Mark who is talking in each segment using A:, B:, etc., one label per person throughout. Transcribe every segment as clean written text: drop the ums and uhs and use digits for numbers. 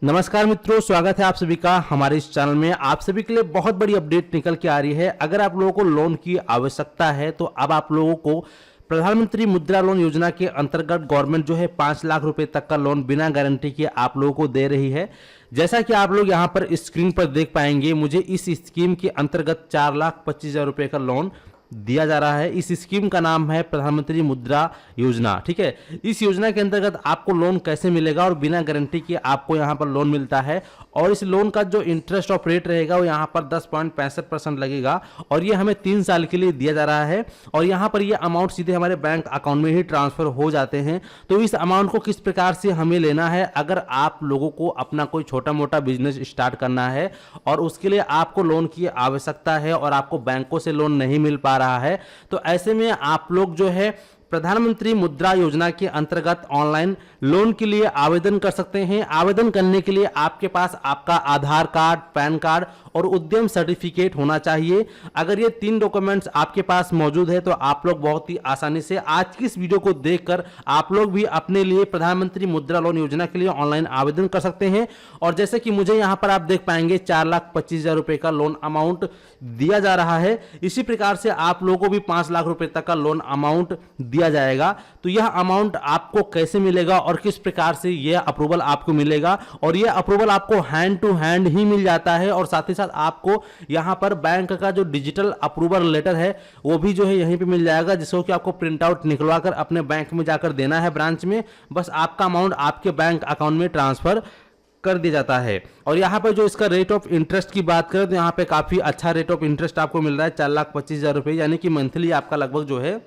A: नमस्कार मित्रों, स्वागत है आप सभी का हमारे इस चैनल में। आप सभी के लिए बहुत बड़ी अपडेट निकल के आ रही है। अगर आप लोगों को लोन की आवश्यकता है तो अब आप लोगों को प्रधानमंत्री मुद्रा लोन योजना के अंतर्गत गवर्नमेंट जो है 5 लाख रुपए तक का लोन बिना गारंटी के आप लोगों को दे रही है। जैसा कि आप लोग यहां पर स्क्रीन पर देख पाएंगे, मुझे इस स्कीम के अंतर्गत 4,25,000 रुपए का लोन दिया जा रहा है। इस स्कीम का नाम है प्रधानमंत्री मुद्रा योजना। ठीक है, इस योजना के अंतर्गत आपको लोन कैसे मिलेगा और बिना गारंटी के आपको यहां पर लोन मिलता है। और इस लोन का जो इंटरेस्ट ऑफ रेट रहेगा वो यहां पर 10.65% लगेगा और ये हमें 3 साल के लिए दिया जा रहा है। और यहां पर ये अमाउंट सीधे हमारे बैंक अकाउंट में ही ट्रांसफर हो जाते हैं। तो इस अमाउंट को किस प्रकार से हमें लेना है, अगर आप लोगों को अपना कोई छोटा मोटा बिजनेस स्टार्ट करना है और उसके लिए आपको लोन की आवश्यकता है और आपको बैंकों से लोन नहीं मिल पा रहा है, तो ऐसे में आप लोग जो है प्रधानमंत्री मुद्रा योजना के अंतर्गत ऑनलाइन लोन के लिए आवेदन कर सकते हैं। आवेदन करने के लिए आपके पास आपका आधार कार्ड, पैन कार्ड और उद्यम सर्टिफिकेट होना चाहिए। अगर ये 3 डॉक्यूमेंट्स आपके पास मौजूद है तो आप लोग बहुत ही आसानी से आज की इस वीडियो को देखकर आप लोग भी अपने लिए प्रधानमंत्री मुद्रा लोन योजना के लिए ऑनलाइन आवेदन कर सकते हैं। और जैसे कि मुझे यहां पर आप देख पाएंगे 4,25,000 रुपए का लोन अमाउंट दिया जा रहा है। इसी प्रकार से आप लोगों को भी 5 लाख रुपए तक का लोन अमाउंट दिया जाएगा। तो यह अमाउंट आपको कैसे मिलेगा और किस प्रकार से यह अप्रूवल आपको मिलेगा, और यह अप्रूवल आपको हैंड टू हैंड ही मिल जाता है। और साथ ही साथ आपको यहां पर बैंक का जो डिजिटल अप्रूवल लेटर है वो भी जो है यहीं पे मिल जाएगा, जिसको कि आपको प्रिंट आउट निकलवा कर अपने बैंक में जाकर देना है ब्रांच में। बस आपका अमाउंट आपके बैंक अकाउंट में ट्रांसफर कर दिया जाता है। और यहाँ पे जो इसका रेट ऑफ इंटरेस्ट की बात करें तो यहाँ पे काफी अच्छा रेट ऑफ इंटरेस्ट आपको मिल रहा है, 4,25,000 रुपए, यानी कि मंथली आपका लगभग जो है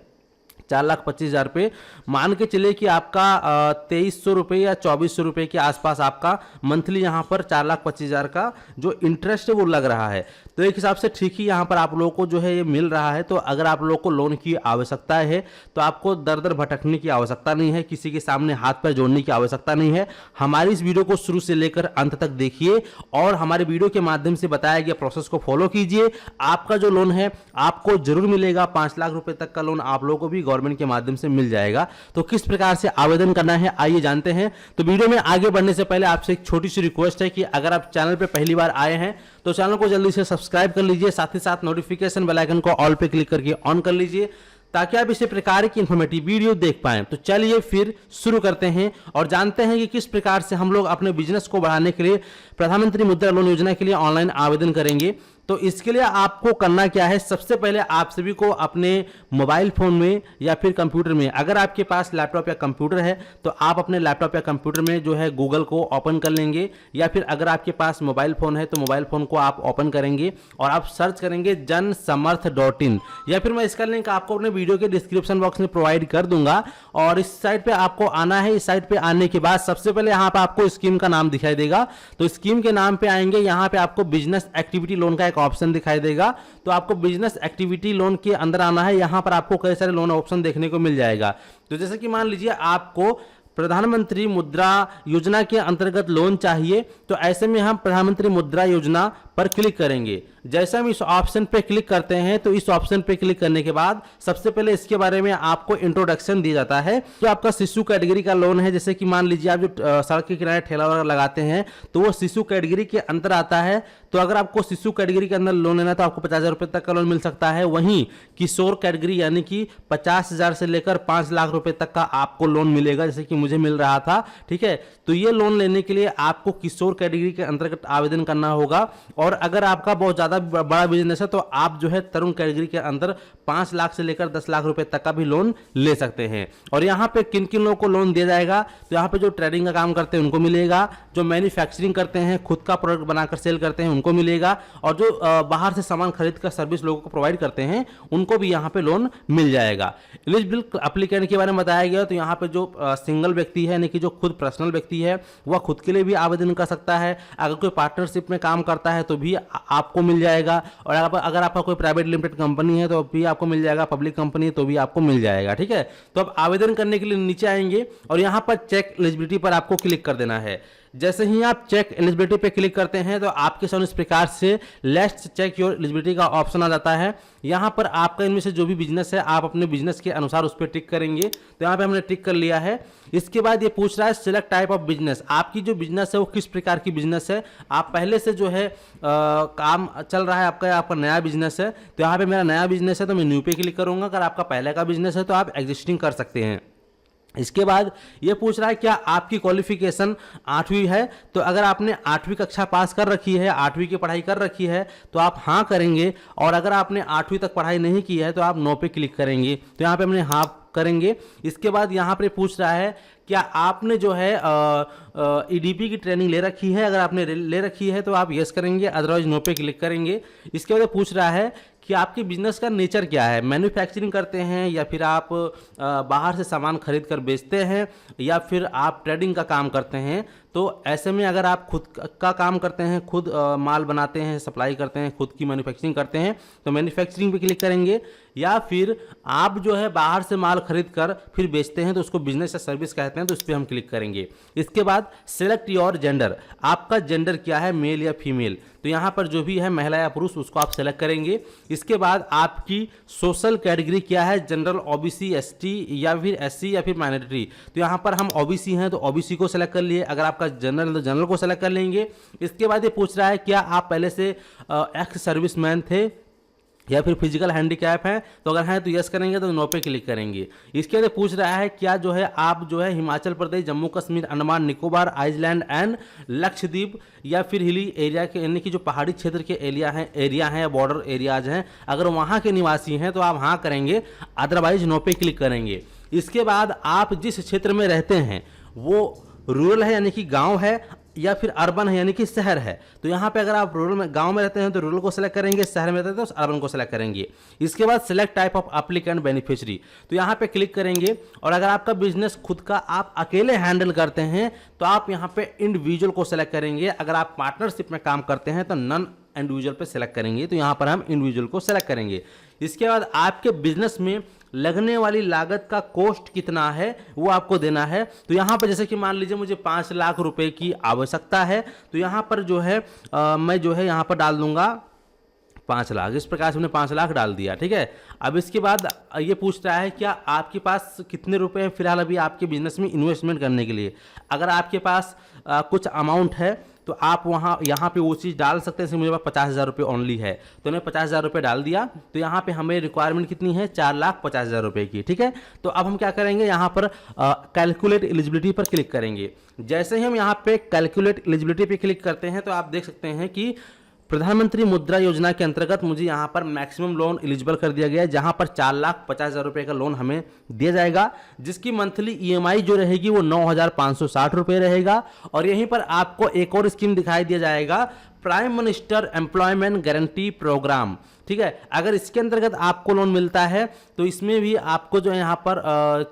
A: 4,25,000 रुपये। मान के चलिए कि आपका 2,300 रुपये या 2,400 रुपये के आसपास आपका मंथली यहाँ पर 4,25,000 का जो इंटरेस्ट है वो लग रहा है। तो एक हिसाब से ठीक ही यहाँ पर आप लोगों को जो है ये मिल रहा है। तो अगर आप लोगों को लोन की आवश्यकता है तो आपको दर दर भटकने की आवश्यकता नहीं है, किसी के सामने हाथ पैर जोड़ने की आवश्यकता नहीं है। हमारी इस वीडियो को शुरू से लेकर अंत तक देखिए और हमारे वीडियो के माध्यम से बताया गया प्रोसेस को फॉलो कीजिए। आपका जो लोन है आपको जरूर मिलेगा। 5 लाख रुपए तक का लोन आप लोगों को भी गवर्नमेंट के माध्यम से मिल जाएगा। तो किस प्रकार से आवेदन करना है आइए जानते हैं। तो वीडियो में आगे बढ़ने से पहले आपसे एक छोटी सी रिक्वेस्ट है कि अगर आप चैनल पे पहली बार आए हैं तो चैनल को जल्दी से सब्सक्राइब कर लीजिए, साथ ही साथ नोटिफिकेशन बेल आइकन को ऑल पे क्लिक करके ऑन कर लीजिए ताकि आप इसी प्रकार की इंफॉर्मेटिव वीडियो देख पाएं। तो चलिए फिर शुरू करते हैं और जानते हैं कि किस प्रकार से हम लोग अपने बिजनेस को बढ़ाने के लिए प्रधानमंत्री मुद्रा लोन योजना के लिए ऑनलाइन आवेदन करेंगे। तो इसके लिए आपको करना क्या है, सबसे पहले आप सभी को अपने मोबाइल फोन में या फिर कंप्यूटर में, अगर आपके पास लैपटॉप या कंप्यूटर है तो आप अपने लैपटॉप या कंप्यूटर में जो है गूगल को ओपन कर लेंगे, या फिर अगर आपके पास मोबाइल फोन है तो मोबाइल फोन को आप ओपन करेंगे और आप सर्च करेंगे जनसमर्थ.in, या फिर मैं इसका लिंक आपको अपने वीडियो के डिस्क्रिप्शन बॉक्स में प्रोवाइड कर दूंगा। और इस साइट पे आपको आना है। इस साइट पे आने के बाद सबसे पहले यहाँ पे आपको स्कीम का नाम दिखाई देगा। तो स्कीम के नाम पे आएंगे, यहाँ पे आपको बिजनेस एक्टिविटी लोन का ऑप्शन दिखाई देगा। तो आपको बिजनेस एक्टिविटी लोन के अंदर आना है। यहां पर आपको कई सारे लोन ऑप्शन देखने को मिल जाएगा। तो जैसे कि मान लीजिए आपको प्रधानमंत्री मुद्रा योजना के अंतर्गत लोन चाहिए, तो ऐसे में हम प्रधानमंत्री मुद्रा योजना पर क्लिक करेंगे। जैसे हम इस ऑप्शन पे क्लिक करते हैं तो इस ऑप्शन पे क्लिक करने के बाद सबसे पहले इसके बारे में आपको इंट्रोडक्शन दिया जाता है। जो आपका शिशु कैटेगरी का लोन है, जैसे कि मान लीजिए आप जो सड़क के किनारे ठेला वगैरह लगाते हैं तो वो शिशु कैटेगरी के अंदर आता है। तो अगर आपको शिशु कैटेगरी के अंदर लोन लेना तो आपको 50,000 रुपए तक का लोन मिल सकता है। वहीं किशोर कैटेगरी यानी कि 50,000 से लेकर 5 लाख रुपए तक का आपको लोन मिलेगा, जैसे कि मुझे मिल रहा था। ठीक है, तो ये लोन लेने के लिए आपको किशोर कैटेगरी के अंतर्गत आवेदन करना होगा। और अगर आपका बहुत ज्यादा बड़ा बिजनेस है तो आप जो है तरुण कैटेगरी के अंदर 5 लाख से लेकर 10 लाख रुपए तक का भी लोन ले सकते हैं। और यहाँ पे किन किन लोगों को लोन दिया जाएगा, तो यहाँ पे जो ट्रेडिंग का काम करते हैं उनको मिलेगा, जो मैन्युफैक्चरिंग करते हैं, खुद का प्रोडक्ट बनाकर सेल करते हैं उनको मिलेगा, और जो बाहर से सामान खरीद कर सर्विस लोगों को प्रोवाइड करते हैं उनको भी यहाँ पे लोन मिल जाएगा। एलिजिबल एप्लीकेंट के बारे में बताया गया। तो यहाँ पे जो सिंगल व्यक्ति है यानी कि जो खुद पर्सनल व्यक्ति है वह खुद के लिए भी आवेदन कर सकता है। अगर कोई पार्टनरशिप में काम करता है तो भी आपको मिल जाएगा। और अगर आपका कोई प्राइवेट लिमिटेड कंपनी है तो भी आपको मिल जाएगा, पब्लिक कंपनी है तो भी आपको मिल जाएगा। ठीक है, तो अब आवेदन करने के लिए नीचे आएंगे और यहाँ पर चेक एलिजिबिलिटी पर आपको क्लिक कर देना है। जैसे ही आप चेक एलिजिबिलिटी पे क्लिक करते हैं तो आपके सामने इस प्रकार से लेट्स चेक योर एलिजिबिलिटी का ऑप्शन आ जाता है। यहाँ पर आपका इनमें से जो भी बिजनेस है आप अपने बिजनेस के अनुसार उस पर टिक करेंगे। तो यहाँ पे हमने टिक कर लिया है। इसके बाद ये पूछ रहा है सिलेक्ट टाइप ऑफ बिजनेस, आपकी जो बिजनेस है वो किस प्रकार की बिजनेस है। आप पहले से जो है काम चल रहा है आपका नया बिजनेस है, तो यहाँ पे मेरा नया बिजनेस है तो मैं न्यू पे क्लिक करूंगा। अगर आपका पहले का बिजनेस है तो आप एग्जिस्टिंग कर सकते हैं। इसके बाद ये पूछ रहा है क्या आपकी क्वालिफिकेशन 8वीं है, तो अगर आपने 8वीं कक्षा पास कर रखी है, 8वीं की पढ़ाई कर रखी है तो आप हाँ करेंगे, और अगर आपने 8वीं तक पढ़ाई नहीं की है तो आप नो पे क्लिक करेंगे। तो यहाँ पे हमने हाँ करेंगे। इसके बाद यहाँ पे पूछ रहा है क्या आपने जो है ईडीपी की ट्रेनिंग ले रखी है, अगर आपने ले रखी है तो आप यस करेंगे, अदरवाइज नो पे क्लिक करेंगे। इसके बाद पूछ रहा है कि आपके बिजनेस का नेचर क्या है, मैन्युफैक्चरिंग करते हैं या फिर आप बाहर से सामान खरीद कर बेचते हैं या फिर आप ट्रेडिंग का काम करते हैं। तो ऐसे में अगर आप खुद का काम करते हैं, खुद माल बनाते हैं, सप्लाई करते हैं, खुद की मैन्युफैक्चरिंग करते हैं तो मैन्युफैक्चरिंग पे क्लिक करेंगे, या फिर आप जो है बाहर से माल खरीद कर फिर बेचते हैं तो उसको बिजनेस या सर्विस कहते हैं, तो इस पर हम क्लिक करेंगे। इसके बाद सिलेक्ट योर जेंडर, आपका जेंडर क्या है, मेल या फीमेल, तो यहाँ पर जो भी है महिला या पुरुष उसको आप सेलेक्ट करेंगे। इसके बाद आपकी सोशल कैटेगरी क्या है, जनरल, ओबीसी, एसटी या फिर एससी या फिर माइनॉरिटी, तो यहाँ पर हम ओबीसी हैं तो ओबीसी को सेलेक्ट कर लिए। अगर आपका जनरल तो जनरल को सेलेक्ट कर लेंगे। इसके बाद ये पूछ रहा है क्या आप पहले से एक्स सर्विसमैन थे या फिर फिजिकल हैंडीकैप है, तो अगर हैं तो यस करेंगे, तो नो पे क्लिक करेंगे। इसके बाद पूछ रहा है क्या जो है आप जो है हिमाचल प्रदेश, जम्मू कश्मीर, अंडमान निकोबार, आइसलैंड एंड लक्षद्वीप या फिर हिली एरिया के, यानी कि जो पहाड़ी क्षेत्र के एरिया हैं बॉर्डर एरियाज हैं, अगर वहाँ के निवासी हैं तो आप हाँ करेंगे, अदरवाइज नो पे क्लिक करेंगे। इसके बाद आप जिस क्षेत्र में रहते हैं वो रूरल है यानी कि गाँव है या फिर अर्बन है यानी कि शहर है, तो यहाँ पे अगर आप रूरल में गांव में रहते हैं तो रूरल को सेलेक्ट करेंगे, शहर में रहते हैं तो अर्बन को सेलेक्ट करेंगे। इसके बाद select type of applicant beneficiary, तो यहाँ पे क्लिक करेंगे, और अगर आपका बिजनेस खुद का आप अकेले हैंडल करते हैं तो आप यहाँ पे इंडिविजुअल को सेलेक्ट करेंगे। अगर आप पार्टनरशिप में काम करते हैं तो नॉन इंडिविजुअल पे सेलेक्ट करेंगे, तो यहाँ पर हम इंडिविजुअल को सेलेक्ट करेंगे। इसके बाद आपके बिजनेस में लगने वाली लागत का कॉस्ट कितना है वो आपको देना है। तो यहाँ पर जैसे कि मान लीजिए मुझे 5 लाख रुपए की आवश्यकता है, तो यहाँ पर जो है मैं जो है यहाँ पर डाल दूंगा 5 लाख। इस प्रकार से हमने 5 लाख डाल दिया, ठीक है। अब इसके बाद ये पूछ रहा है क्या आपके पास कितने रुपए हैं फिलहाल अभी आपके बिजनेस में इन्वेस्टमेंट करने के लिए। अगर आपके पास कुछ अमाउंट है तो आप यहाँ पे वो चीज़ डाल सकते हैं। मुझे पास 50,000 रुपये ओनली है तो मैंने 50,000 रुपये डाल दिया। तो यहाँ पे हमें रिक्वायरमेंट कितनी है, 4,50,000 रुपये की, ठीक है। तो अब हम क्या करेंगे, यहाँ पर कैलकुलेट एलिजिबिलिटी पर क्लिक करेंगे। जैसे ही हम यहाँ पे कैलकुलेट एलिजिबिलिटी पे क्लिक करते हैं तो आप देख सकते हैं कि प्रधानमंत्री मुद्रा योजना के अंतर्गत मुझे यहाँ पर मैक्सिमम लोन एलिजिबल कर दिया गया है, जहाँ पर 4,50,000 रुपये का लोन हमें दिया जाएगा, जिसकी मंथली ईएमआई जो रहेगी वो 9,560 रुपये रहेगा। और यहीं पर आपको एक और स्कीम दिखाई दिया जाएगा, prime minister employment guarantee programme, ठीक है। अगर इसके अंतर्गत आपको लोन मिलता है तो इसमें भी आपको जो है यहाँ पर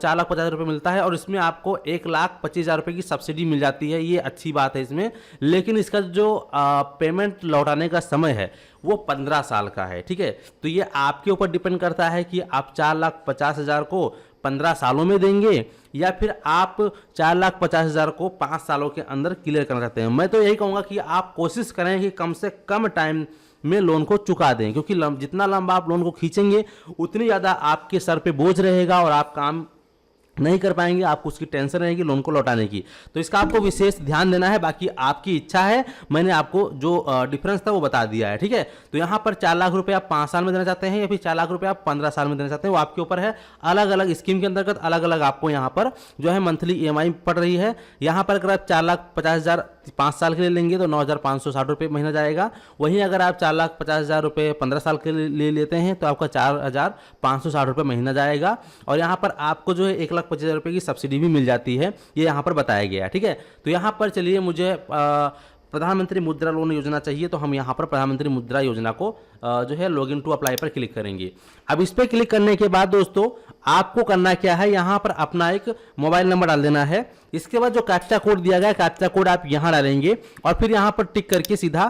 A: 4,50,000 रुपये मिलता है, और इसमें आपको 1,25,000 रुपये की सब्सिडी मिल जाती है। ये अच्छी बात है इसमें, लेकिन इसका जो पेमेंट लौटाने का समय है वो 15 साल का है, ठीक है। तो ये आपके ऊपर डिपेंड करता है कि आप 4,50,000 को 15 सालों में देंगे या फिर आप 4,50,000 को 5 सालों के अंदर क्लियर करना चाहते हैं। मैं तो यही कहूँगा कि आप कोशिश करें कि कम से कम टाइम में लोन को चुका दें, क्योंकि जितना लंबा आप लोन को खींचेंगे उतनी ज़्यादा आपके सर पे बोझ रहेगा और आप काम नहीं कर पाएंगे, आपको उसकी टेंशन रहेगी लोन को लौटाने की। तो इसका आपको विशेष ध्यान देना है, बाकी आपकी इच्छा है। मैंने आपको जो डिफरेंस था वो बता दिया है, ठीक है। तो यहाँ पर 4 लाख रुपए आप 5 साल में देना चाहते हैं या फिर 4 लाख रुपए आप 15 साल में देना चाहते हैं, वो आपके ऊपर है। अलग अलग स्कीम के अंतर्गत अलग अलग आपको यहाँ पर जो है मंथली ईएमआई पड़ रही है। यहाँ पर अगर आप 4,50,000 5 साल के लिए लेंगे तो 9,560 रुपये महीना जाएगा। वहीं अगर आप 4,50,000 रुपये 15 साल के लिए लेते हैं तो आपका 4,560 रुपये महीना जाएगा। और यहाँ पर आपको जो है 1,25,000 रुपये की सब्सिडी भी मिल जाती है, ये यहाँ पर बताया गया है, ठीक है। तो यहाँ पर चलिए मुझे प्रधानमंत्री मुद्रा लोन योजना चाहिए, तो हम यहाँ पर प्रधानमंत्री मुद्रा योजना को जो है लॉगिन टू अप्लाई पर क्लिक करेंगे। अब इस पर क्लिक करने के बाद दोस्तों आपको करना क्या है, यहाँ पर अपना एक मोबाइल नंबर डाल देना है। इसके बाद जो कैप्चा कोड दिया गया है, कैप्चा कोड आप यहाँ डालेंगे और फिर यहाँ पर टिक करके सीधा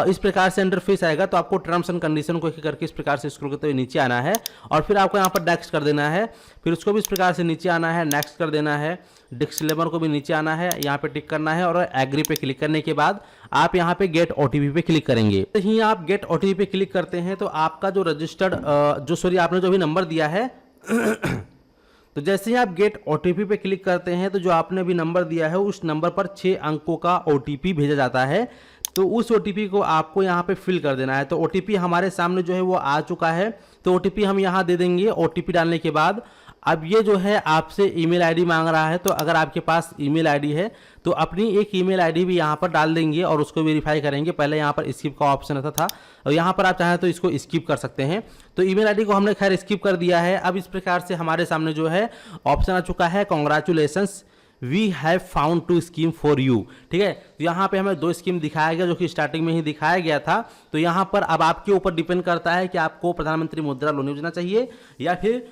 A: इस प्रकार से इंटरफेस आएगा। तो आपको टर्म्स एंड कंडीशन को एक करके इस प्रकार से स्क्रॉल करते हुए नीचे आना है और फिर आपको यहाँ पर नेक्स्ट कर देना है। फिर उसको भी इस प्रकार से नीचे आना है, नेक्स्ट कर देना है। डिस्क्लेमर को भी नीचे आना है, यहाँ पे टिक करना है और एग्री पे क्लिक करने के बाद आप यहाँ पे गेट ओटीपी पे क्लिक करेंगे। तो ही आप गेट ओटीपी पे क्लिक करते हैं तो आपका जो रजिस्टर्ड आपने जो भी नंबर दिया है तो जैसे ही आप गेट ओटीपी पे क्लिक करते हैं तो जो आपने अभी नंबर दिया है उस नंबर पर 6 अंकों का ओटीपी भेजा जाता है। तो उस ओटीपी को आपको यहाँ पे फिल कर देना है। तो ओटीपी हमारे सामने जो है वो आ चुका है, तो ओटीपी हम यहाँ दे देंगे। ओटीपी डालने के बाद अब ये जो है आपसे ईमेल आईडी मांग रहा है, तो अगर आपके पास ईमेल आईडी है तो अपनी एक ईमेल आईडी भी यहाँ पर डाल देंगे और उसको वेरीफाई करेंगे। पहले यहाँ पर स्किप का ऑप्शन रहता था और यहाँ पर आप चाहें तो इसको स्किप कर सकते हैं। तो ईमेल आईडी को हमने खैर स्किप कर दिया है। अब इस प्रकार से हमारे सामने जो है ऑप्शन आ चुका है, congratulations we have found 2 scheme for you. ठीक है, तो यहाँ पे हमें 2 स्कीम दिखाया गया जो कि स्टार्टिंग में ही दिखाया गया था। तो यहाँ पर अब आपके ऊपर डिपेंड करता है कि आपको प्रधानमंत्री मुद्रा लोन योजना चाहिए या फिर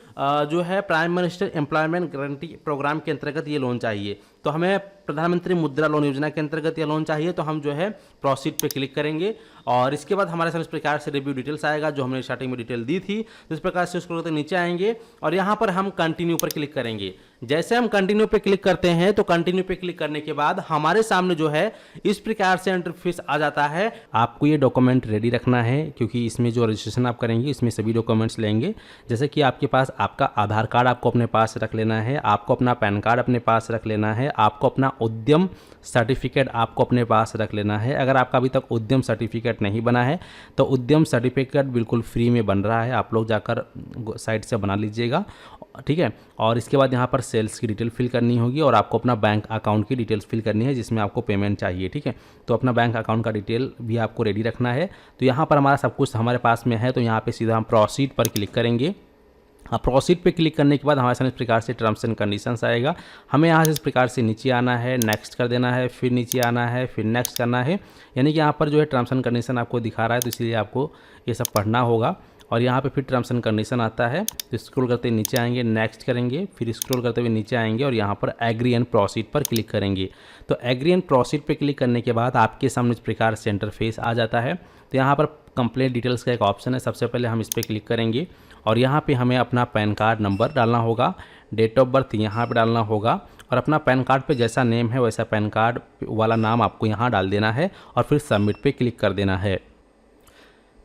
A: जो है prime minister employment guarantee programme के अंतर्गत ये लोन चाहिए। तो हमें प्रधानमंत्री मुद्रा लोन योजना के अंतर्गत ये लोन चाहिए, तो हम जो है प्रोसीड पे क्लिक करेंगे और इसके बाद हमारे सामने इस प्रकार से रिव्यू डिटेल्स आएगा जो हमने स्टार्टिंग में डिटेल दी थी। तो इस प्रकार से उसको नीचे आएंगे और यहाँ पर हम कंटिन्यू पर क्लिक करेंगे। जैसे हम कंटिन्यू पे क्लिक करते हैं तो कंटिन्यू पे क्लिक करने के बाद हमारे सामने जो है इस प्रकार से इंटरफेस आ जाता है। आपको ये डॉक्यूमेंट रेडी रखना है क्योंकि इसमें जो रजिस्ट्रेशन आप करेंगे इसमें सभी डॉक्यूमेंट्स लेंगे, जैसे कि आपके पास आपका आधार कार्ड आपको अपने पास रख लेना है, आपको अपना पैन कार्ड अपने पास रख लेना है, आपको अपना उद्यम सर्टिफिकेट आपको अपने पास रख लेना है। अगर आपका अभी तक उद्यम सर्टिफिकेट नहीं बना है तो उद्यम सर्टिफिकेट बिल्कुल फ्री में बन रहा है, आप लोग जाकर साइट से बना लीजिएगा। ठीक है, और इसके बाद यहाँ पर सेल्स की डिटेल फिल करनी होगी और आपको अपना बैंक अकाउंट की डिटेल्स फिल करनी है जिसमें आपको पेमेंट चाहिए। ठीक है, तो अपना बैंक अकाउंट का डिटेल भी आपको रेडी रखना है। तो यहाँ पर हमारा सब कुछ हमारे पास में है, तो यहाँ पे सीधा हम प्रोसीड पर क्लिक करेंगे। प्रोसीड पे क्लिक करने के बाद हमारे सामने इस प्रकार से टर्म्स एंड कंडीशंस आएगा। हमें यहाँ से इस प्रकार से नीचे आना है, नेक्स्ट कर देना है, फिर नीचे आना है, फिर नेक्स्ट करना है। यानी कि यहाँ पर जो है टर्म्स एंड कंडीशन आपको दिखा रहा है, तो इसलिए आपको ये सब पढ़ना होगा। और यहाँ पे फिर टर्म्स एंड कंडीशन आता है, तो स्क्रॉल करते हुए नीचे आएंगे, नेक्स्ट करेंगे, फिर स्क्रॉल करते हुए नीचे आएंगे और यहाँ पर एग्री एंड प्रोसीड पर क्लिक करेंगे। तो एग्री एंड प्रोसीड पे क्लिक करने के बाद आपके सामने इस प्रकार से इंटरफेस आ जाता है। तो यहाँ पर कंप्लीट डिटेल्स का एक ऑप्शन है, सबसे पहले हम इस पर क्लिक करेंगे और यहाँ पे हमें अपना पैन कार्ड नंबर डालना होगा, डेट ऑफ बर्थ यहाँ पे डालना होगा और अपना पैन कार्ड पे जैसा नेम है वैसा पैन कार्ड वाला नाम आपको यहाँ डाल देना है और फिर सबमिट पे क्लिक कर देना है।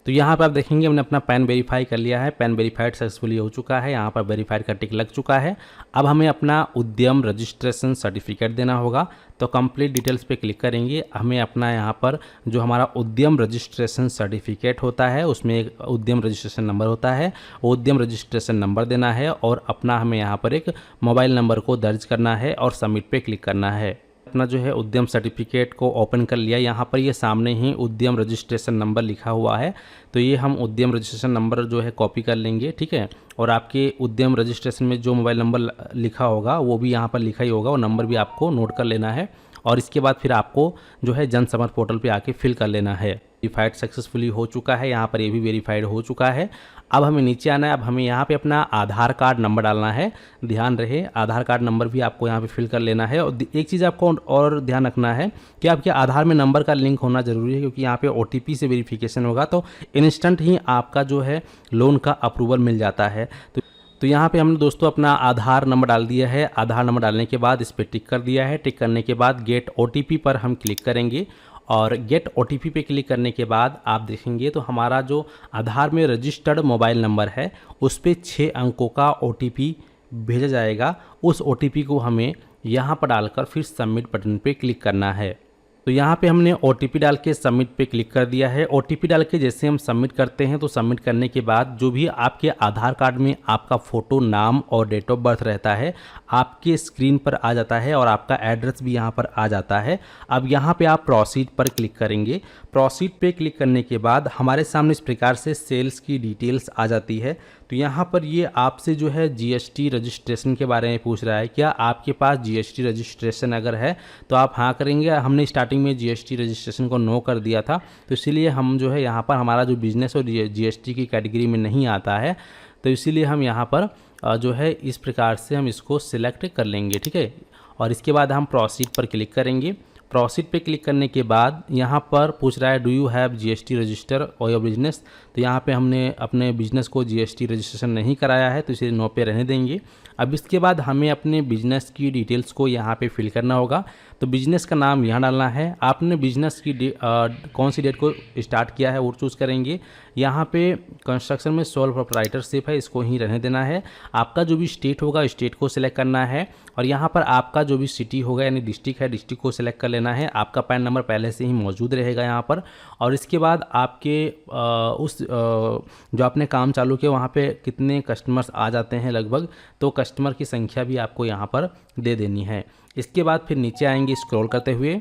A: तो यहाँ पर आप देखेंगे हमने अपना पैन वेरीफाई कर लिया है, पैन वेरीफाइड सक्सेसफुली हो चुका है, यहाँ पर वेरीफाइड का टिक लग चुका है। अब हमें अपना उद्यम रजिस्ट्रेशन सर्टिफिकेट देना होगा, तो कंप्लीट डिटेल्स पे क्लिक करेंगे। हमें अपना यहाँ पर जो हमारा उद्यम रजिस्ट्रेशन सर्टिफिकेट होता है उसमें एक उद्यम रजिस्ट्रेशन नंबर होता है, वो उद्यम रजिस्ट्रेशन नंबर देना है और अपना हमें यहाँ पर एक मोबाइल नंबर को दर्ज करना है और सबमिट पे क्लिक करना है। अपना जो है उद्यम सर्टिफिकेट को ओपन कर लिया, यहाँ पर ये सामने ही उद्यम रजिस्ट्रेशन नंबर लिखा हुआ है, तो ये हम उद्यम रजिस्ट्रेशन नंबर जो है कॉपी कर लेंगे। ठीक है, और आपके उद्यम रजिस्ट्रेशन में जो मोबाइल नंबर लिखा होगा वो भी यहाँ पर लिखा ही होगा, वो नंबर भी आपको नोट कर लेना है और इसके बाद फिर आपको जो है जन समर्थ पोर्टल पे आके फिल कर लेना है। वेरीफाइड सक्सेसफुली हो चुका है, यहाँ पर ये भी वेरीफाइड हो चुका है। अब हमें नीचे आना है, अब हमें यहाँ पे अपना आधार कार्ड नंबर डालना है। ध्यान रहे आधार कार्ड नंबर भी आपको यहाँ पे फिल कर लेना है। और एक चीज़ आपको और ध्यान रखना है कि आपके आधार में नंबर का लिंक होना ज़रूरी है, क्योंकि यहाँ पे OTP से वेरिफिकेशन होगा तो इंस्टेंट ही आपका जो है लोन का अप्रूवल मिल जाता है। तो यहाँ पे हमने दोस्तों अपना आधार नंबर डाल दिया है। आधार नंबर डालने के बाद इस पर टिक कर दिया है। टिक करने के बाद गेट OTP पर हम क्लिक करेंगे और गेट OTP पे क्लिक करने के बाद आप देखेंगे तो हमारा जो आधार में रजिस्टर्ड मोबाइल नंबर है उस पर 6 अंकों का OTP भेजा जाएगा। उस OTP को हमें यहाँ पर डालकर फिर सबमिट बटन पे क्लिक करना है। तो यहाँ पे हमने OTP डाल के सबमिट पे क्लिक कर दिया है। OTP डाल के जैसे हम सबमिट करते हैं तो सबमिट करने के बाद जो भी आपके आधार कार्ड में आपका फ़ोटो, नाम और डेट ऑफ बर्थ रहता है आपके स्क्रीन पर आ जाता है और आपका एड्रेस भी यहाँ पर आ जाता है। अब यहाँ पे आप प्रोसीड पर क्लिक करेंगे। प्रोसीड पे क्लिक करने के बाद हमारे सामने इस प्रकार से सेल्स की डिटेल्स आ जाती है। तो यहाँ पर ये आपसे जो है जीएसटी रजिस्ट्रेशन के बारे में पूछ रहा है। क्या आपके पास जीएसटी रजिस्ट्रेशन अगर है तो आप हाँ करेंगे। हमने स्टार्टिंग में जीएसटी रजिस्ट्रेशन को नो कर दिया था, तो इसीलिए हम जो है यहाँ पर हमारा जो बिजनेस और जीएसटी की कैटेगरी में नहीं आता है, तो इसीलिए हम यहाँ पर जो है इस प्रकार से हम इसको सिलेक्ट कर लेंगे, ठीक है। और इसके बाद हम प्रोसीड पर क्लिक करेंगे। प्रोसीड पे क्लिक करने के बाद यहाँ पर पूछ रहा है do you have GST register और योर बिजनेस। तो यहाँ पे हमने अपने बिजनेस को जीएसटी रजिस्ट्रेशन नहीं कराया है, तो इसे नो पे रहने देंगे। अब इसके बाद हमें अपने बिजनेस की डिटेल्स को यहाँ पे फिल करना होगा। तो बिजनेस का नाम यहाँ डालना है। आपने बिजनेस की कौन सी डेट को स्टार्ट किया है वो चूज़ करेंगे। यहाँ पे कंस्ट्रक्शन में सोल प्रोप्राइटरशिप है, इसको ही रहने देना है। आपका जो भी स्टेट होगा स्टेट को सिलेक्ट करना है, और यहाँ पर आपका जो भी सिटी होगा यानी डिस्ट्रिक्ट है डिस्ट्रिक्ट को सिलेक्ट कर लेना है। आपका पैन नंबर पहले से ही मौजूद रहेगा यहाँ पर। और इसके बाद आपके जो आपने काम चालू किया वहाँ पे कितने कस्टमर्स आ जाते हैं लगभग, तो कस्टमर की संख्या भी आपको यहाँ पर दे देनी है। इसके बाद फिर नीचे आएंगे स्क्रॉल करते हुए,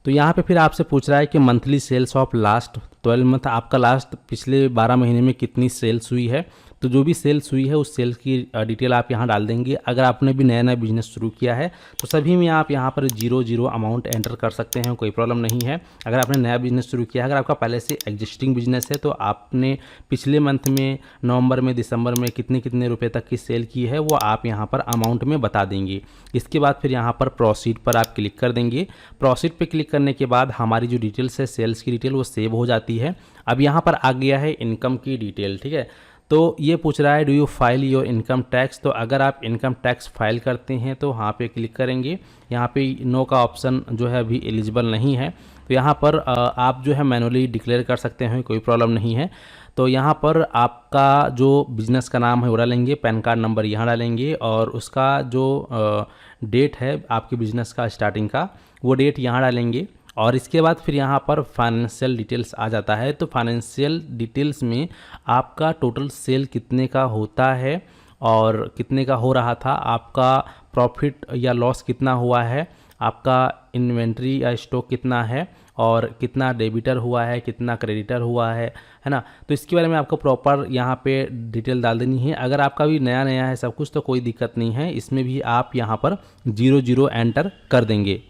A: तो यहाँ पे फिर आपसे पूछ रहा है कि monthly sales of last 12 month, आपका लास्ट पिछले 12 महीने में कितनी सेल्स हुई है। तो जो भी सेल्स हुई है उस सेल्स की डिटेल आप यहाँ डाल देंगे। अगर आपने भी नया नया बिजनेस शुरू किया है तो सभी में आप यहाँ पर 0 अमाउंट एंटर कर सकते हैं, कोई प्रॉब्लम नहीं है। अगर आपने नया बिजनेस शुरू किया है, अगर आपका पहले से एग्जिस्टिंग बिजनेस है तो आपने पिछले मंथ में नवंबर में दिसंबर में कितने कितने रुपए तक की सेल की है वो आप यहाँ पर अमाउंट में बता देंगे। इसके बाद फिर यहाँ पर प्रोसीड पर आप क्लिक कर देंगे। प्रोसीड पर क्लिक करने के बाद हमारी जो डिटेल्स है सेल्स की डिटेल वो सेव हो जाती है। अब यहाँ पर आ गया है इनकम की डिटेल, ठीक है। तो ये पूछ रहा है do you file your income tax. तो अगर आप इनकम टैक्स फाइल करते हैं तो यहाँ पे क्लिक करेंगे। यहाँ पे नो का ऑप्शन जो है अभी एलिजिबल नहीं है, तो यहाँ पर आप जो है मैनुअली डिक्लेयर कर सकते हैं, कोई प्रॉब्लम नहीं है। तो यहाँ पर आपका जो बिज़नेस का नाम है वो डालेंगे, पैन कार्ड नंबर यहाँ डालेंगे, और उसका जो डेट है आपके बिज़नेस का स्टार्टिंग का वो डेट यहाँ डालेंगे। और इसके बाद फिर यहाँ पर फाइनेंशियल डिटेल्स आ जाता है। तो फाइनेंशियल डिटेल्स में आपका टोटल सेल कितने का होता है और कितने का हो रहा था, आपका प्रॉफिट या लॉस कितना हुआ है, आपका इन्वेंट्री या स्टॉक कितना है, और कितना डेबिटर हुआ है, कितना क्रेडिटर हुआ है ना। तो इसके बारे में आपको प्रॉपर यहाँ पे डिटेल डाल देनी है। अगर आपका भी नया नया है सब कुछ तो कोई दिक्कत नहीं है, इसमें भी आप यहाँ पर 0 एंटर कर देंगे।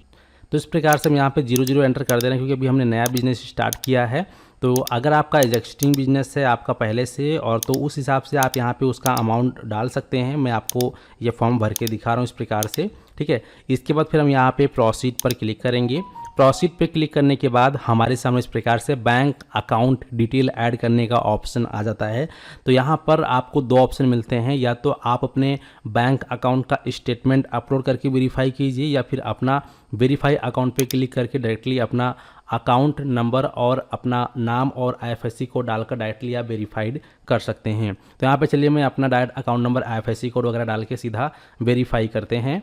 A: तो इस प्रकार से हम यहाँ पे 0 एंटर कर दे रहे हैं, क्योंकि अभी हमने नया बिजनेस स्टार्ट किया है। तो अगर आपका एग्जिस्टिंग बिजनेस है आपका पहले से, और तो उस हिसाब से आप यहाँ पे उसका अमाउंट डाल सकते हैं। मैं आपको ये फॉर्म भर के दिखा रहा हूँ इस प्रकार से, ठीक है। इसके बाद फिर हम यहाँ पे प्रोसीड पर क्लिक करेंगे। प्रोसीड पे क्लिक करने के बाद हमारे सामने इस प्रकार से बैंक अकाउंट डिटेल ऐड करने का ऑप्शन आ जाता है। तो यहाँ पर आपको 2 ऑप्शन मिलते हैं, या तो आप अपने बैंक अकाउंट का स्टेटमेंट अपलोड करके वेरीफाई कीजिए, या फिर अपना वेरीफाई अकाउंट पे क्लिक करके डायरेक्टली अपना अकाउंट नंबर और अपना नाम और आईएफएससी कोड डालकर डायरेक्टली आप वेरीफाइड कर सकते हैं। तो यहाँ पे चलिए मैं अपना direct account number IFSC code वगैरह डाल के सीधा वेरीफाई करते हैं।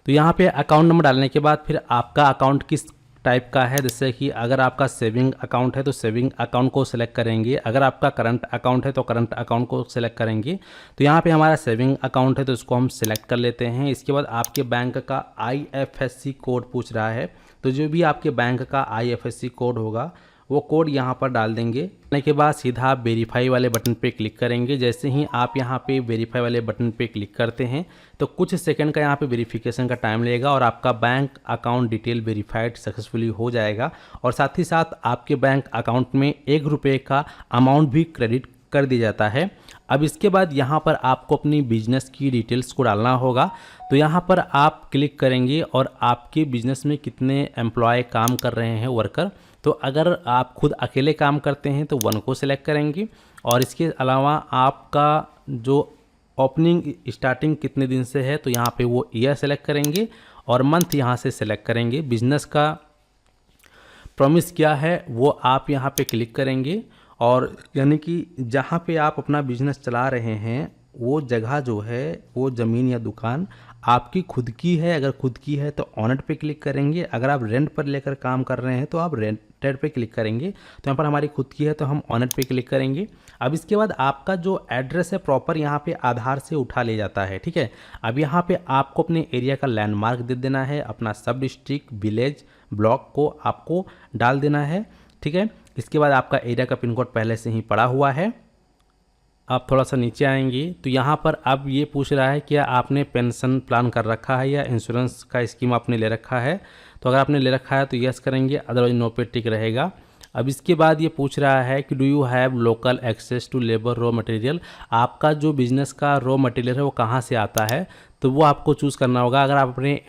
A: तो यहाँ पे अकाउंट नंबर डालने के बाद फिर आपका अकाउंट किस टाइप का है, जैसे कि अगर आपका सेविंग अकाउंट है तो सेविंग अकाउंट को सिलेक्ट करेंगे, अगर आपका करंट अकाउंट है तो करंट अकाउंट को सिलेक्ट करेंगे। तो यहाँ पे हमारा सेविंग अकाउंट है तो इसको हम सिलेक्ट कर लेते हैं। इसके बाद आपके बैंक का आईएफएससी कोड पूछ रहा है, तो जो भी आपके बैंक का आईएफएससी कोड होगा वो कोड यहाँ पर डाल देंगे। डालने के बाद सीधा आप वेरीफाई वाले बटन पे क्लिक करेंगे। जैसे ही आप यहाँ पे वेरीफाई वाले बटन पे क्लिक करते हैं तो कुछ सेकंड का यहाँ पे वेरिफिकेशन का टाइम लगेगा, और आपका bank account detail verified successfully हो जाएगा। और साथ ही साथ आपके बैंक अकाउंट में 1 रुपये का अमाउंट भी क्रेडिट कर दिया जाता है। अब इसके बाद यहाँ पर आपको अपनी बिजनेस की डिटेल्स को डालना होगा। तो यहाँ पर आप क्लिक करेंगे और आपके बिजनेस में कितने एम्प्लॉय काम कर रहे हैं, वर्कर। तो अगर आप खुद अकेले काम करते हैं तो 1 को सिलेक्ट करेंगे, और इसके अलावा आपका जो ओपनिंग स्टार्टिंग कितने दिन से है तो यहाँ पे वो ईयर सेलेक्ट करेंगे, और मंथ यहाँ से सिलेक्ट करेंगे। बिजनेस का प्रॉमिस क्या है वो आप यहाँ पे क्लिक करेंगे, और यानी कि जहाँ पे आप अपना बिजनेस चला रहे हैं वो जगह जो है वो ज़मीन या दुकान आपकी खुद की है। अगर खुद की है तो ऑनर पे क्लिक करेंगे, अगर आप रेंट पर लेकर काम कर रहे हैं तो आप रेंटेड पे क्लिक करेंगे। तो यहाँ पर हमारी खुद की है तो हम ऑनर पे क्लिक करेंगे। अब इसके बाद आपका जो एड्रेस है प्रॉपर यहाँ पे आधार से उठा ले जाता है, ठीक है। अब यहाँ पे आपको अपने एरिया का लैंडमार्क दे देना है, अपना सब डिस्ट्रिक्ट, विलेज, ब्लॉक को आपको डाल देना है, ठीक है। इसके बाद आपका एरिया का पिन कोड पहले से ही पड़ा हुआ है। आप थोड़ा सा नीचे आएंगे तो यहाँ पर अब ये पूछ रहा है कि आपने पेंशन प्लान कर रखा है या इंश्योरेंस का स्कीम आपने ले रखा है। तो अगर आपने ले रखा है तो यस करेंगे, अदरवाइज नो पे टिक रहेगा। अब इसके बाद ये पूछ रहा है कि do you have local access to labour raw material. आपका जो बिजनेस का रॉ मटेरियल है वो कहाँ से आता है, तो वो आपको चूज़ करना होगा। अगर आप अपने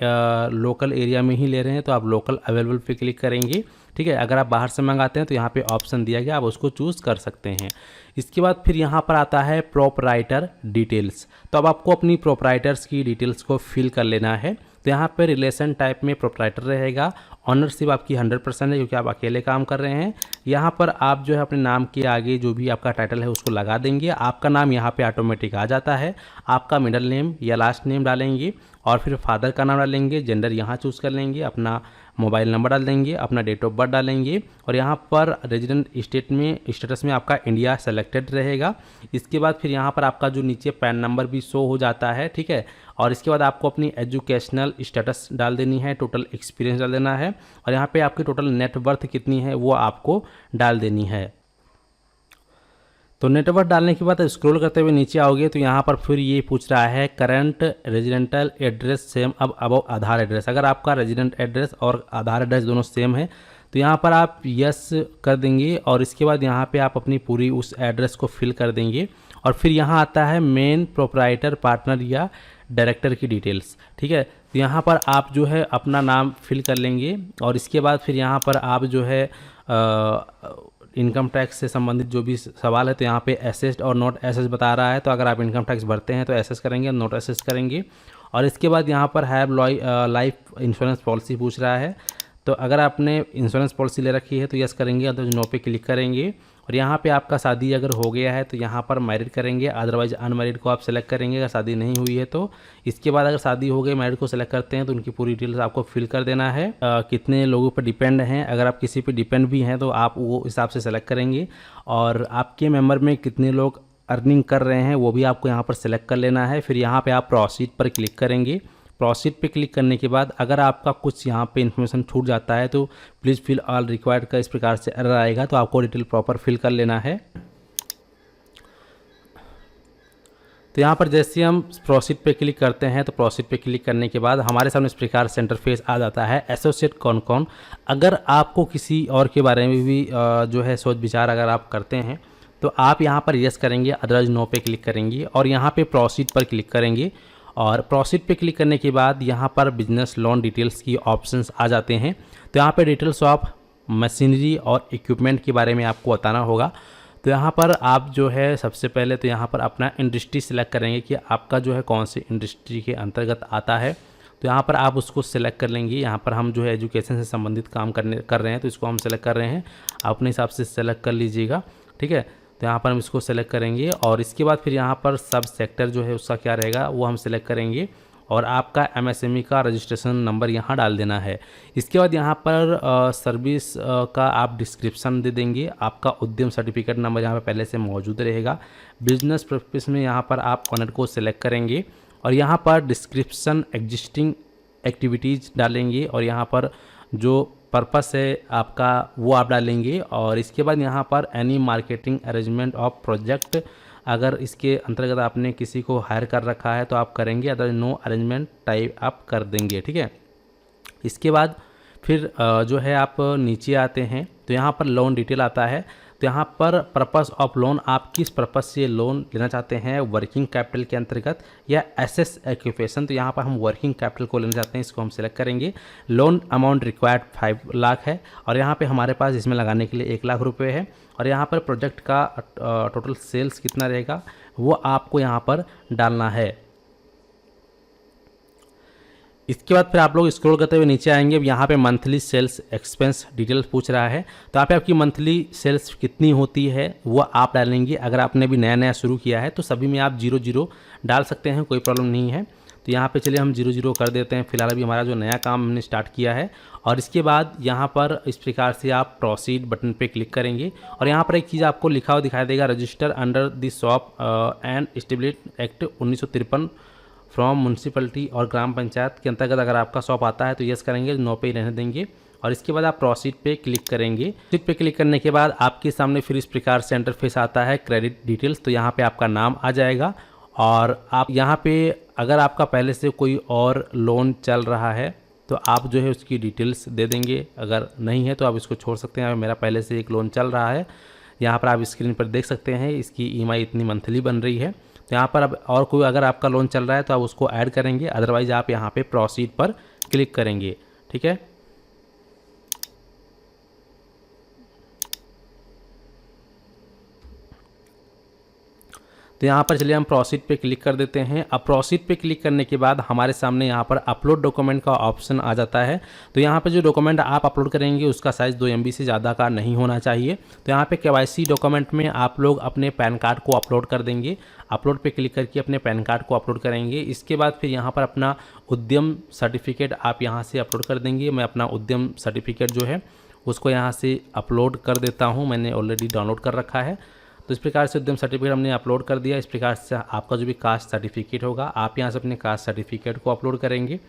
A: लोकल एरिया में ही ले रहे हैं तो आप लोकल अवेलेबल पे क्लिक करेंगे, ठीक है। अगर आप बाहर से मंगाते हैं तो यहाँ पे ऑप्शन दिया गया, आप उसको चूज़ कर सकते हैं। इसके बाद फिर यहाँ पर आता है प्रोपराइटर डिटेल्स। तो अब आपको अपनी प्रोपराइटर्स की डिटेल्स को फिल कर लेना है। तो यहाँ पे रिलेशन टाइप में प्रोपराइटर रहेगा, ऑनरशिप आपकी 100% है क्योंकि आप अकेले काम कर रहे हैं। यहाँ पर आप जो है अपने नाम के आगे जो भी आपका टाइटल है उसको लगा देंगे। आपका नाम यहाँ पे ऑटोमेटिक आ जाता है। आपका मिडिल नेम या लास्ट नेम डालेंगे और फिर फादर का नाम डालेंगे, जेंडर यहाँ चूज़ कर लेंगे, अपना मोबाइल नंबर डाल देंगे, अपना डेट ऑफ बर्थ डालेंगे और यहाँ पर रेजिडेंट स्टेटस में आपका इंडिया सेलेक्टेड रहेगा। इसके बाद फिर यहाँ पर आपका जो नीचे पैन नंबर भी शो हो जाता है, ठीक है। और इसके बाद आपको अपनी एजुकेशनल स्टेटस डाल देनी है, टोटल एक्सपीरियंस डाल देना है और यहाँ पे आपकी टोटल नेटवर्थ कितनी है वो आपको डाल देनी है। तो नेटवर्थ डालने के बाद स्क्रॉल करते हुए नीचे आओगे तो यहाँ पर फिर ये पूछ रहा है करंट रेजिडेंटल एड्रेस सेम अब अबव आधार एड्रेस। अगर आपका रेजिडेंट एड्रेस और आधार एड्रेस दोनों सेम है तो यहाँ पर आप यस कर देंगे और इसके बाद यहाँ पे आप अपनी पूरी उस एड्रेस को फिल कर देंगे और फिर यहाँ आता है मेन प्रोपराइटर पार्टनर या डायरेक्टर की डिटेल्स, ठीक है। तो यहाँ पर आप जो है अपना नाम फिल कर लेंगे और इसके बाद फिर यहाँ पर आप जो है इनकम टैक्स से संबंधित जो भी सवाल है तो यहाँ पे एसेस्ड और नॉट एसेस बता रहा है। तो अगर आप इनकम टैक्स भरते हैं तो एसेस करेंगे, नॉट एसेस करेंगे। और इसके बाद यहाँ पर हैव लाइफ इंश्योरेंस पॉलिसी पूछ रहा है। तो अगर आपने इंश्योरेंस पॉलिसी ले रखी है तो यस करेंगे, अदरवाइज नो पे क्लिक करेंगे। और यहाँ पे आपका शादी अगर हो गया है तो यहाँ पर मैरिड करेंगे, अदरवाइज अनमैरिड को आप सेलेक्ट करेंगे अगर शादी नहीं हुई है तो। इसके बाद अगर शादी हो गई, मैरिड को सेलेक्ट करते हैं तो उनकी पूरी डिटेल्स आपको फिल कर देना है। कितने लोगों पर डिपेंड हैं, अगर आप किसी पे डिपेंड भी हैं तो आप वो हिसाब से सेलेक्ट करेंगे। और आपके मेंबर में कितने लोग अर्निंग कर रहे हैं वो भी आपको यहाँ पर सेलेक्ट कर लेना है। फिर यहाँ पर आप प्रोसीड पर क्लिक करेंगे। प्रोसीड पे क्लिक करने के बाद अगर आपका कुछ यहाँ पे इन्फॉर्मेशन छूट जाता है तो प्लीज़ फिल ऑल रिक्वायर्ड का इस प्रकार से एरर आएगा, तो आपको डिटेल प्रॉपर फिल कर लेना है। तो यहाँ पर जैसे हम प्रोसीड पे क्लिक करते हैं तो प्रोसीड पे क्लिक करने के बाद हमारे सामने इस प्रकार से इंटरफेस आ जाता है। एसोसिएट कौन कौन, अगर आपको किसी और के बारे में भी जो है सोच विचार अगर आप करते हैं तो आप यहाँ पर यस करेंगे, अदरवाइज नो पे क्लिक करेंगे और यहाँ पे प्रोसीड पर क्लिक करेंगे। और प्रोसीड पे क्लिक करने के बाद यहाँ पर बिजनेस लोन डिटेल्स की ऑप्शंस आ जाते हैं। तो यहाँ पे डिटेल्स ऑफ मशीनरी और इक्विपमेंट के बारे में आपको बताना होगा। तो यहाँ पर आप जो है सबसे पहले तो यहाँ पर अपना इंडस्ट्री सेलेक्ट करेंगे कि आपका जो है कौन सी इंडस्ट्री के अंतर्गत आता है। तो यहाँ पर आप उसको सेलेक्ट कर लेंगे। यहाँ पर हम जो है एजुकेशन से संबंधित काम कर रहे हैं तो इसको हम सेलेक्ट कर रहे हैं, अपने हिसाब से सेलेक्ट कर लीजिएगा, ठीक है। तो यहाँ पर हम इसको सेलेक्ट करेंगे और इसके बाद फिर यहाँ पर सब सेक्टर जो है उसका क्या रहेगा वो हम सेलेक्ट करेंगे और आपका एमएसएमई का रजिस्ट्रेशन नंबर यहाँ डाल देना है। इसके बाद यहाँ पर सर्विस का आप डिस्क्रिप्शन दे देंगे। आपका उद्यम सर्टिफिकेट नंबर यहाँ पर पहले से मौजूद रहेगा। बिजनेस पर्पस में यहाँ पर आप ऑनर को सेलेक्ट करेंगे और यहाँ पर डिस्क्रिप्शन एग्जिस्टिंग एक्टिविटीज़ डालेंगे और यहाँ पर जो पर्पस है आपका वो आप डालेंगे। और इसके बाद यहाँ पर any marketing arrangement of project, अगर इसके अंतर्गत आपने किसी को हायर कर रखा है तो आप करेंगे, अदर नो अरेंजमेंट टाइप आप कर देंगे, ठीक है। इसके बाद फिर जो है आप नीचे आते हैं तो यहाँ पर लोन डिटेल आता है। तो यहाँ पर पर्पस ऑफ लोन, आप किस पर्पस से लोन लेना चाहते हैं, वर्किंग कैपिटल के अंतर्गत या एसेस एक्यूपेशन। तो यहाँ पर हम वर्किंग कैपिटल को लेना चाहते हैं, इसको हम सेलेक्ट करेंगे। लोन अमाउंट रिक्वायर्ड 5 लाख है और यहाँ पे हमारे पास इसमें लगाने के लिए 1 लाख रुपए है। और यहाँ पर प्रोजेक्ट का टोटल सेल्स कितना रहेगा वो आपको यहाँ पर डालना है। इसके बाद फिर आप लोग स्क्रॉल करते हुए नीचे आएंगे। अब यहाँ पे मंथली सेल्स एक्सपेंस डिटेल्स पूछ रहा है, तो यहाँ पे आपकी मंथली सेल्स कितनी होती है वो आप डालेंगे। अगर आपने भी नया शुरू किया है तो सभी में आप 0 डाल सकते हैं, कोई प्रॉब्लम नहीं है। तो यहाँ पे चलिए हम 0 कर देते हैं। फिलहाल अभी हमारा जो नया काम हमने स्टार्ट किया है। और इसके बाद यहाँ पर इस प्रकार से आप प्रोसीड बटन पे क्लिक करेंगे और यहाँ पर एक चीज़ आपको लिखा हुआ दिखाई देगा, register under the shop and stability act 1953 from municipality और ग्राम पंचायत के अंतर्गत अगर आपका शॉप आता है तो यस करेंगे, नो पे ही रहने देंगे। और इसके बाद आप प्रोसीड पे क्लिक करेंगे। प्रोसीड पे क्लिक करने के बाद आपके सामने फिर इस प्रकार से इंटरफेस आता है क्रेडिट डिटेल्स। तो यहाँ पे आपका नाम आ जाएगा और आप यहाँ पे अगर आपका पहले से कोई और लोन चल रहा है तो आप जो है उसकी डिटेल्स दे देंगे, अगर नहीं है तो आप इसको छोड़ सकते हैं। मेरा पहले से एक लोन चल रहा है, यहाँ पर आप स्क्रीन पर देख सकते हैं इसकी ईएमआई इतनी मंथली बन रही है। तो यहाँ पर अब और कोई अगर आपका लोन चल रहा है तो आप उसको ऐड करेंगे, अदरवाइज आप यहाँ पे प्रोसीड पर क्लिक करेंगे। ठीक है, तो यहाँ पर चलिए हम प्रोसीड पे क्लिक कर देते हैं। अब प्रोसीड पे क्लिक करने के बाद हमारे सामने यहाँ पर अपलोड डॉक्यूमेंट का ऑप्शन आ जाता है। तो यहाँ पर जो डॉक्यूमेंट आप अपलोड करेंगे उसका साइज़ 2 MB से ज़्यादा का नहीं होना चाहिए। तो यहाँ पे KYC डॉक्यूमेंट में आप लोग अपने पैन कार्ड को अपलोड कर देंगे। अपलोड पे क्लिक करके अपने पैन कार्ड को अपलोड करेंगे। इसके बाद फिर यहाँ पर अपना उद्यम सर्टिफिकेट आप यहाँ से अपलोड कर देंगे। मैं अपना उद्यम सर्टिफिकेट जो है उसको यहाँ से अपलोड कर देता हूँ, मैंने ऑलरेडी डाउनलोड कर रखा है। तो इस प्रकार से उद्यम सर्टिफिकेट हमने अपलोड कर दिया। इस प्रकार से आपका जो भी कास्ट सर्टिफिकेट होगा आप यहाँ से अपने कास्ट सर्टिफिकेट को अपलोड करेंगे।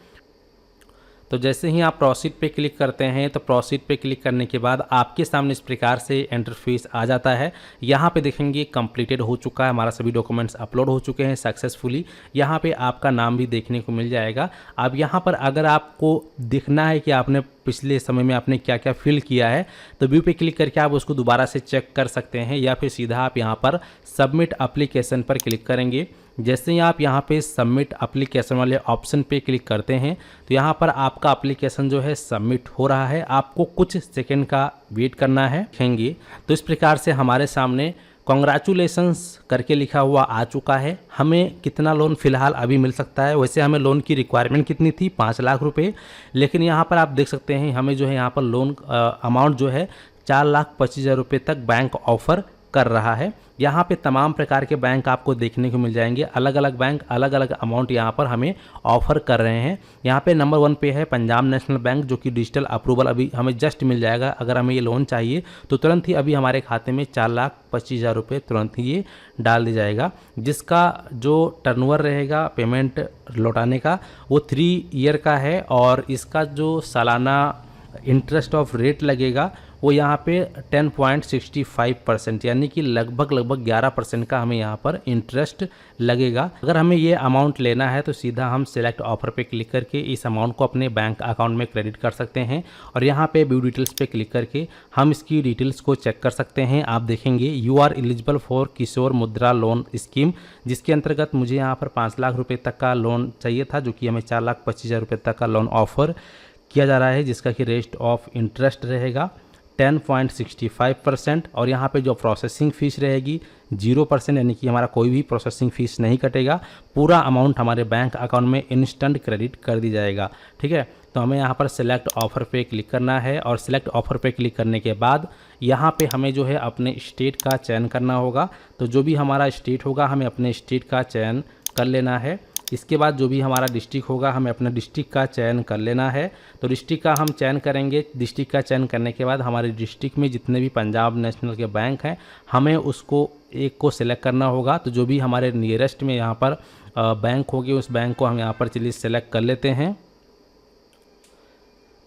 A: तो जैसे ही आप प्रोसीड पे क्लिक करते हैं तो प्रोसीड पे क्लिक करने के बाद आपके सामने इस प्रकार से इंटरफेस आ जाता है। यहाँ पे देखेंगे कंप्लीटेड हो चुका है, हमारा सभी डॉक्यूमेंट्स अपलोड हो चुके हैं सक्सेसफुली। यहाँ पे आपका नाम भी देखने को मिल जाएगा। अब यहाँ पर अगर आपको दिखना है कि आपने पिछले समय में आपने क्या क्या फिल किया है तो व्यू पे क्लिक करके आप उसको दोबारा से चेक कर सकते हैं, या फिर सीधा आप यहाँ पर सबमिट एप्लीकेशन पर क्लिक करेंगे। जैसे ही आप यहाँ पे सबमिट एप्लीकेशन वाले ऑप्शन पे क्लिक करते हैं तो यहाँ पर आपका एप्लीकेशन जो है सबमिट हो रहा है। आपको कुछ सेकंड का वेट करना है, देखेंगे तो इस प्रकार से हमारे सामने कॉन्ग्रेचुलेशंस करके लिखा हुआ आ चुका है। हमें कितना लोन फिलहाल अभी मिल सकता है, वैसे हमें लोन की रिक्वायरमेंट कितनी थी 5 लाख रुपए, लेकिन यहाँ पर आप देख सकते हैं हमें जो है यहाँ पर लोन अमाउंट जो है 4,25,000 रुपये तक बैंक ऑफर कर रहा है। यहाँ पे तमाम प्रकार के बैंक आपको देखने को मिल जाएंगे, अलग अलग बैंक अलग अलग अमाउंट यहाँ पर हमें ऑफर कर रहे हैं। यहाँ पे नंबर 1 पे है पंजाब नेशनल बैंक, जो कि डिजिटल अप्रूवल अभी हमें जस्ट मिल जाएगा। अगर हमें ये लोन चाहिए तो तुरंत ही अभी हमारे खाते में 4,25,000 रुपये तुरंत ही ये डाल दिया जाएगा, जिसका जो टर्नओवर रहेगा पेमेंट लौटाने का वो 3 ईयर का है। और इसका जो सालाना इंटरेस्ट ऑफ रेट लगेगा वो यहाँ पे 10.65%, यानी कि लगभग 11% का हमें यहाँ पर इंटरेस्ट लगेगा। अगर हमें ये अमाउंट लेना है तो सीधा हम सेलेक्ट ऑफर पे क्लिक करके इस अमाउंट को अपने बैंक अकाउंट में क्रेडिट कर सकते हैं। और यहाँ पे व्यू डिटेल्स पे क्लिक करके हम इसकी डिटेल्स को चेक कर सकते हैं। आप देखेंगे यू आर एलिजिबल फॉर किशोर मुद्रा लोन स्कीम, जिसके अंतर्गत मुझे यहाँ पर 5 लाख रुपये तक का लोन चाहिए था, जो कि हमें 4,25,000 रुपये तक का लोन ऑफर किया जा रहा है, जिसका कि रेट ऑफ इंटरेस्ट रहेगा 10.65%। और यहाँ पे जो प्रोसेसिंग फ़ीस रहेगी 0%, यानी कि हमारा कोई भी प्रोसेसिंग फ़ीस नहीं कटेगा। पूरा अमाउंट हमारे बैंक अकाउंट में इंस्टेंट क्रेडिट कर दी जाएगा। ठीक है, तो हमें यहाँ पर सेलेक्ट ऑफ़र पे क्लिक करना है। और सेलेक्ट ऑफ़र पे क्लिक करने के बाद यहाँ पे हमें जो है अपने स्टेट का चयन करना होगा। तो जो भी हमारा स्टेट होगा हमें अपने स्टेट का चयन कर लेना है। इसके बाद जो भी हमारा डिस्ट्रिक्ट होगा हमें अपने डिस्ट्रिक्ट का चयन कर लेना है। तो डिस्ट्रिक्ट का हम चयन करेंगे। डिस्ट्रिक्ट का चयन करने के बाद हमारे डिस्ट्रिक्ट में जितने भी पंजाब नेशनल के बैंक हैं हमें उसको एक को सिलेक्ट करना होगा। तो जो भी हमारे नियरेस्ट में यहाँ पर बैंक होगी उस बैंक को हम यहाँ पर चलिए सेलेक्ट कर लेते हैं।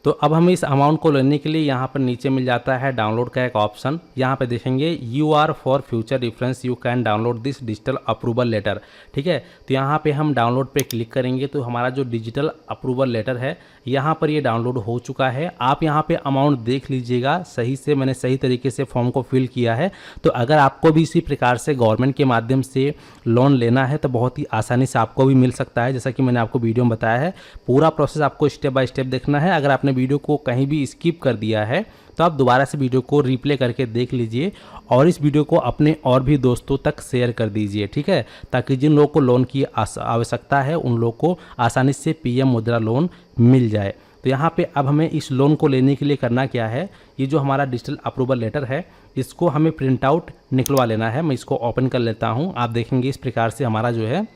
A: तो अब हमें इस अमाउंट को लेने के लिए यहाँ पर नीचे मिल जाता है डाउनलोड का एक ऑप्शन। यहाँ पे देखेंगे you are for future reference you can download this digital approval letter. ठीक है, तो यहाँ पे हम डाउनलोड पे क्लिक करेंगे तो हमारा जो डिजिटल अप्रूवल लेटर है यहाँ पर ये डाउनलोड हो चुका है। आप यहाँ पे अमाउंट देख लीजिएगा सही से, मैंने सही तरीके से फॉर्म को फिल किया है। तो अगर आपको भी इसी प्रकार से गवर्नमेंट के माध्यम से लोन लेना है तो बहुत ही आसानी से आपको भी मिल सकता है। जैसा कि मैंने आपको वीडियो में बताया है, पूरा प्रोसेस आपको स्टेप बाय स्टेप देखना है। अगर आपने वीडियो को कहीं भी स्किप कर दिया है तो आप दोबारा से वीडियो को रिप्ले करके देख लीजिए और इस वीडियो को अपने और भी दोस्तों तक शेयर कर दीजिए। ठीक है, ताकि जिन लोगों को लोन की आवश्यकता है उन लोगों को आसानी से पीएम मुद्रा लोन मिल जाए। तो यहाँ पे अब हमें इस लोन को लेने के लिए करना क्या है, ये जो हमारा डिजिटल अप्रूवल लेटर है इसको हमें प्रिंट आउट निकलवा लेना है। मैं इसको ओपन कर लेता हूँ। आप देखेंगे इस प्रकार से हमारा जो है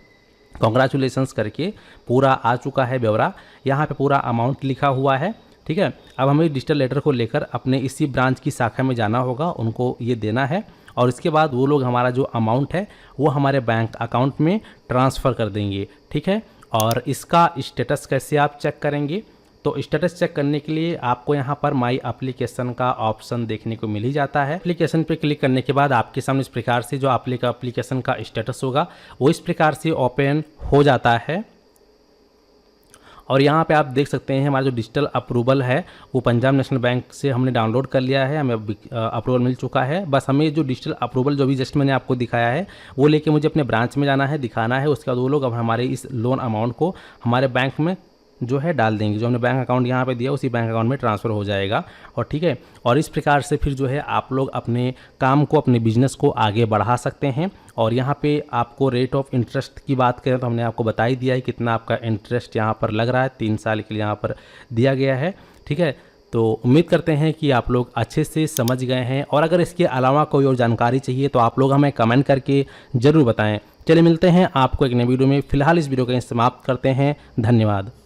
A: कॉन्ग्रेचुलेशंस करके पूरा आ चुका है ब्यौरा। यहाँ पे पूरा अमाउंट लिखा हुआ है। ठीक है, अब हमें डिजिटल लेटर को लेकर अपने इसी ब्रांच की शाखा में जाना होगा, उनको ये देना है और इसके बाद वो लोग हमारा जो अमाउंट है वो हमारे बैंक अकाउंट में ट्रांसफ़र कर देंगे। ठीक है, और इसका स्टेटस कैसे आप चेक करेंगे, तो स्टेटस चेक करने के लिए आपको यहाँ पर माई एप्लीकेशन का ऑप्शन देखने को मिल ही जाता है। एप्लीकेशन पे क्लिक करने के बाद आपके सामने इस प्रकार से जो एप्लीकेशन का स्टेटस होगा वो इस प्रकार से ओपन हो जाता है। और यहाँ पे आप देख सकते हैं हमारा जो डिजिटल अप्रूवल है वो पंजाब नेशनल बैंक से हमने डाउनलोड कर लिया है, हमें अप्रूवल मिल चुका है। बस हमें जो डिजिटल अप्रूवल जो भी जस्ट मैंने आपको दिखाया है वो लेके मुझे अपने ब्रांच में जाना है, दिखाना है। उसके बाद वो लोग अब हमारे इस लोन अमाउंट को हमारे बैंक में जो है डाल देंगे, जो हमने बैंक अकाउंट यहाँ पे दिया उसी बैंक अकाउंट में ट्रांसफ़र हो जाएगा। और ठीक है, और इस प्रकार से फिर जो है आप लोग अपने काम को, अपने बिजनेस को आगे बढ़ा सकते हैं। और यहाँ पे आपको रेट ऑफ इंटरेस्ट की बात करें तो हमने आपको बता ही दिया है कितना आपका इंटरेस्ट यहाँ पर लग रहा है, 3 साल के लिए यहाँ पर दिया गया है। ठीक है, तो उम्मीद करते हैं कि आप लोग अच्छे से समझ गए हैं। और अगर इसके अलावा कोई और जानकारी चाहिए तो आप लोग हमें कमेंट करके ज़रूर बताएं। चलिए मिलते हैं आपको एक नए वीडियो में। फिलहाल इस वीडियो को समाप्त करते हैं। धन्यवाद।